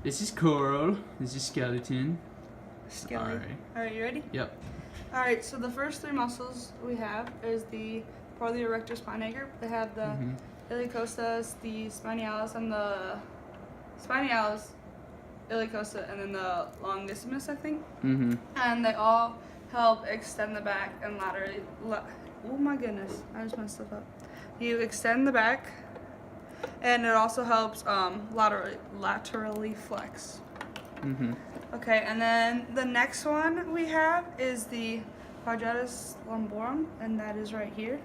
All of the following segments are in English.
This is coral. This is skeleton. Skeleton. Alright, you ready? Yep. Alright, so the first three muscles we have is the probably erector spinae group. They have the iliacostas, the spinalis, and the spinalis, iliacosta, and then the longissimus, I think. And they all help extend the back and laterally. Oh my goodness, I just messed stuff up. You extend the back, and it also helps laterally flex. Okay, and then the next one we have is the quadratus lumborum, and that is right here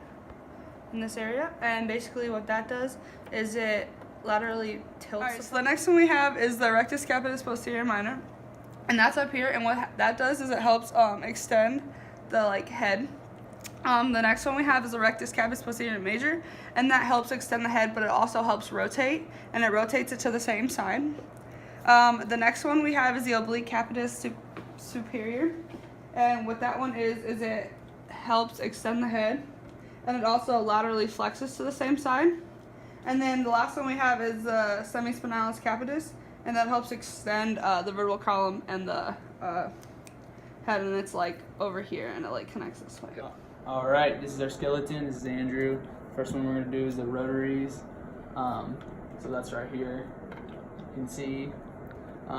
in this area. And basically what that does is it laterally tilts. Alright, so the next one we have is the rectus capitis posterior minor, and that's up here, and what that does is it helps extend the head. The next one we have is the rectus capitis posterior major, and that helps extend the head, but it also helps rotate, and it rotates it to the same side. The next one we have is the oblique capitis superior, and what that one is it helps extend the head, and it also laterally flexes to the same side. And then the last one we have is the semispinalis capitis, and that helps extend the vertebral column and the head, and it's over here, and it connects this way. All right, this is our skeleton. This is Andrew. First one we're gonna do is the rotaries. So that's right here. You can see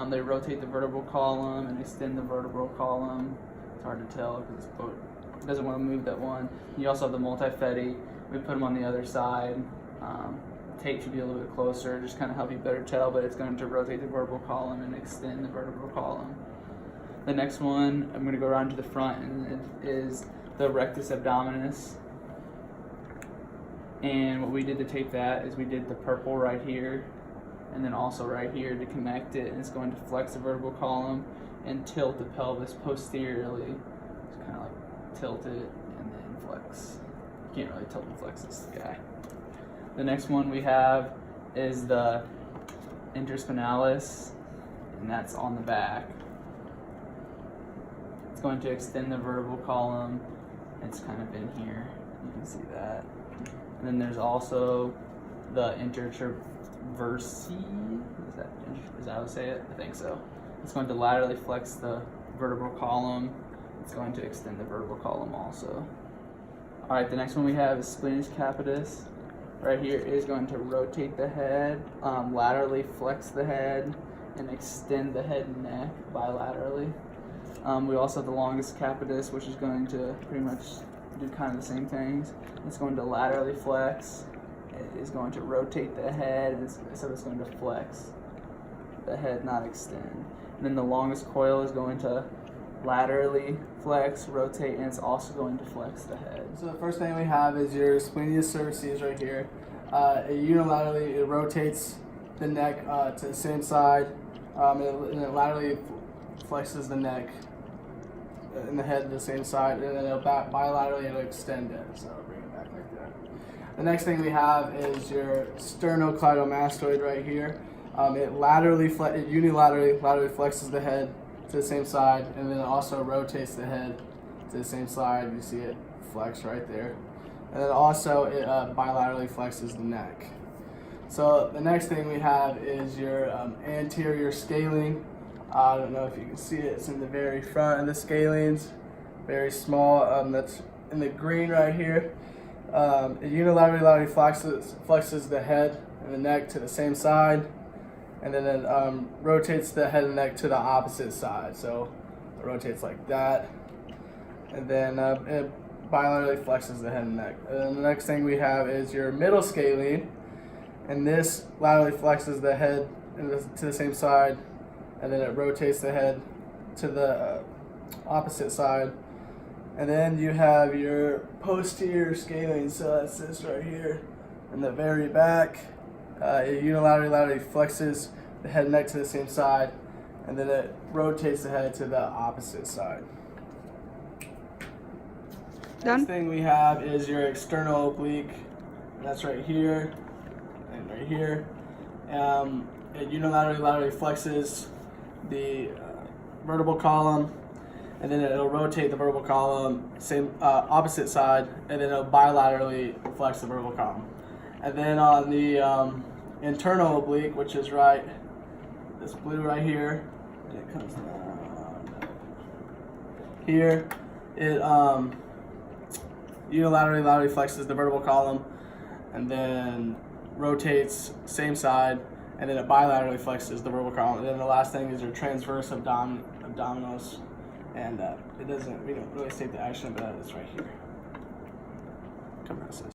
they rotate the vertebral column and extend the vertebral column. It's hard to tell because it doesn't want to move that one. You also have the multifeti. We put them on the other side. Tape should be a little bit closer, just kind of help you better tell, but it's going to rotate the vertebral column and extend the vertebral column. The next one, I'm going to go around to the front, and it is the rectus abdominis. And what we did to tape that is we did the purple right here, and then also right here to connect it, and it's going to flex the vertebral column and tilt the pelvis posteriorly. Just kind of tilt it and then flex. You can't really tilt and flex this guy. The next one we have is the interspinalis, and that's on the back. It's going to extend the vertebral column. It's kind of in here. You can see that. And then there's also the intertraversi. Is that how to say it? I think so. It's going to laterally flex the vertebral column. It's going to extend the vertebral column also. All right, the next one we have is splenius capitis. Right here is going to rotate the head, laterally flex the head, and extend the head and neck bilaterally. We also have the longus capitis, which is going to pretty much do kind of the same things. It's going to laterally flex. It is going to rotate the head, so it's going to flex the head, not extend. And then the longus coil is going to laterally flex, rotate, and it's also going to flex the head. So the first thing we have is your splenius cervicis right here. Unilaterally, it rotates the neck to the same side, and it laterally flexes the neck and the head to the same side, and then bilaterally it'll extend it, so I'll bring it back like that. The next thing we have is your sternocleidomastoid right here. It unilaterally laterally flexes the head to the same side, and then it also rotates the head to the same side. You see it flex right there. And then also it bilaterally flexes the neck. So the next thing we have is your anterior scalene. I don't know if you can see it. It's in the very front of the scalenes, very small. That's in the green right here. It unilaterally flexes the head and the neck to the same side, and then it rotates the head and neck to the opposite side. So it rotates like that, and then it bilaterally flexes the head and neck. And then the next thing we have is your middle scalene, and this laterally flexes the head to the same side, and then it rotates the head to the opposite side. And then you have your posterior scalene, so that's this right here in the very back. It unilaterally flexes the head and neck to the same side, and then it rotates the head to the opposite side. Done? Next thing we have is your external oblique. That's right here and right here. It unilaterally flexes the vertebral column, and then it'll rotate the vertebral column same opposite side, and then it'll bilaterally flex the vertebral column. And then on the internal oblique, which is right this blue right here, and it comes down here. It unilaterally laterally flexes the vertebral column, and then rotates same side, and then it bilaterally flexes the vertebral column. And then the last thing is your transverse abdominis, and we don't really state the action of that. It's right here. Compressive.